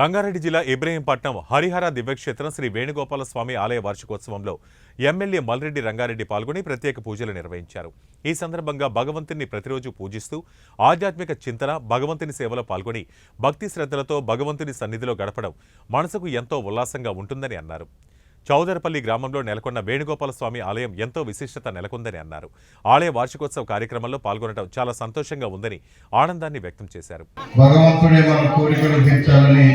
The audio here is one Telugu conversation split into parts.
రంగారెడ్డి జిల్లా ఇబ్రహీంపట్నం హరిహర దివ్యక్షేత్రం శ్రీ వేణుగోపాల స్వామి ఆలయ వార్షికోత్సవంలో ఎమ్మెల్యే మల్రెడ్డి రంగారెడ్డి పాల్గొని ప్రత్యేక పూజలు నిర్వహించారు. ఈ సందర్భంగా భగవంతుని ప్రతిరోజు పూజిస్తూ ఆధ్యాత్మిక చింతన, భగవంతుని సేవలో పాల్గొని భక్తి శ్రద్ధలతో భగవంతుని సన్నిధిలో గడపడం మనసుకు ఎంతో ఉల్లాసంగా ఉంటుందని అన్నారు. చౌదరపల్లి గ్రామంలో నెలకొన్న వేణుగోపాల స్వామి ఆలయం ఎంతో విశిష్టత నెలకొందని అన్నారు. ఆలయ వార్షికోత్సవ కార్యక్రమంలో పాల్గొనడం చాలా సంతోషంగా ఉందని ఆనందాన్ని వ్యక్తం చేశారు. భగవంతుడే మన కోరికలు తీర్చాలని,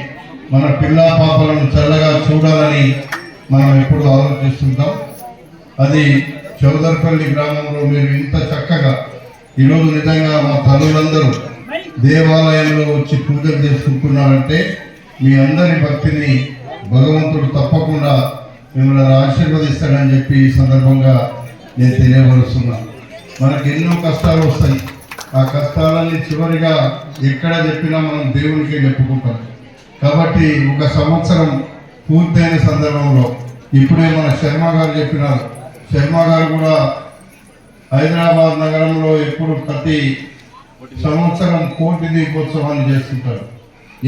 మన పిల్లా పాపలను చల్లగా చూడాలని మనం ఎప్పుడు ఆలోచిస్తుంటాం. అది చౌదరపల్లి గ్రామంలో మీరు ఇంత చక్కగా ఈరోజు నిజంగా మా తల్లులందరూ దేవాలయంలో వచ్చి పూజలు చేసుకుంటున్నారంటే మీ అందరి భక్తిని భగవంతుడు తప్పకుండా మిమ్మల్ని ఆశీర్వదిస్తాడని చెప్పి ఈ సందర్భంగా నేను తెలియపరుస్తున్నాను. మనకు ఎన్నో కష్టాలు వస్తాయి. ఆ కష్టాలన్నీ చివరిగా ఎక్కడ చెప్పినా మనం దేవునికే చెప్పుకుంటాం. కాబట్టి ఒక సంవత్సరం పూర్తయిన సందర్భంలో ఇప్పుడే మన శర్మ గారు చెప్పినారు. శర్మ గారు కూడా హైదరాబాద్ నగరంలో ఎప్పుడు ప్రతి సంవత్సరం కోటి దీపోత్సవాన్ని చేస్తుంటారు.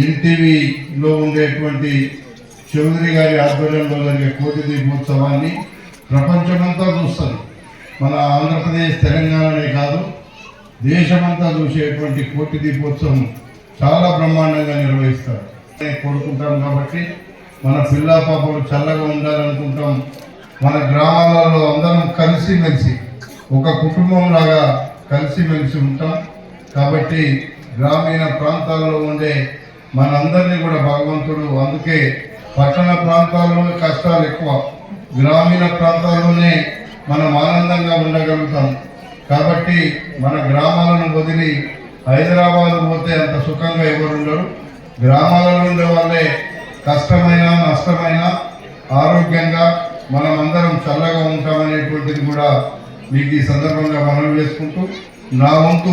ఎన్టీవీలో ఉండేటువంటి చౌదరి గారి ఆధ్వర్యంలో జరిగే కోటి దీపోత్సవాన్ని ప్రపంచమంతా చూస్తుంది. మన ఆంధ్రప్రదేశ్, తెలంగాణనే కాదు, దేశమంతా చూసేటువంటి కోటి దీపోత్సవం చాలా బ్రహ్మాండంగా నిర్వహిస్తారు. కోరుకుంటాం కాబట్టి మన పిల్లా పాపలు చల్లగా ఉండాలనుకుంటాం. మన గ్రామాలలో అందరం కలిసిమెలిసి ఒక కుటుంబం లాగా కలిసిమెలిసి ఉంటాం. కాబట్టి గ్రామీణ ప్రాంతాల్లో ఉండే మనందరినీ కూడా భగవంతుడు, అందుకే పట్టణ ప్రాంతాల్లో కష్టాలు ఎక్కువ, గ్రామీణ ప్రాంతాల్లోనే మనం ఆనందంగా ఉండగలుగుతాం. కాబట్టి మన గ్రామాలను వదిలి హైదరాబాద్ పోతే అంత సుఖంగా ఎవరు ఉండరు. గ్రామాలలో ఉండే వాళ్ళే కష్టమైన నష్టమైన ఆరోగ్యంగా మనమందరం చల్లగా ఉంటామనేటువంటిది కూడా మీకు ఈ సందర్భంగా మనవి చేసుకుంటూ నా వంతు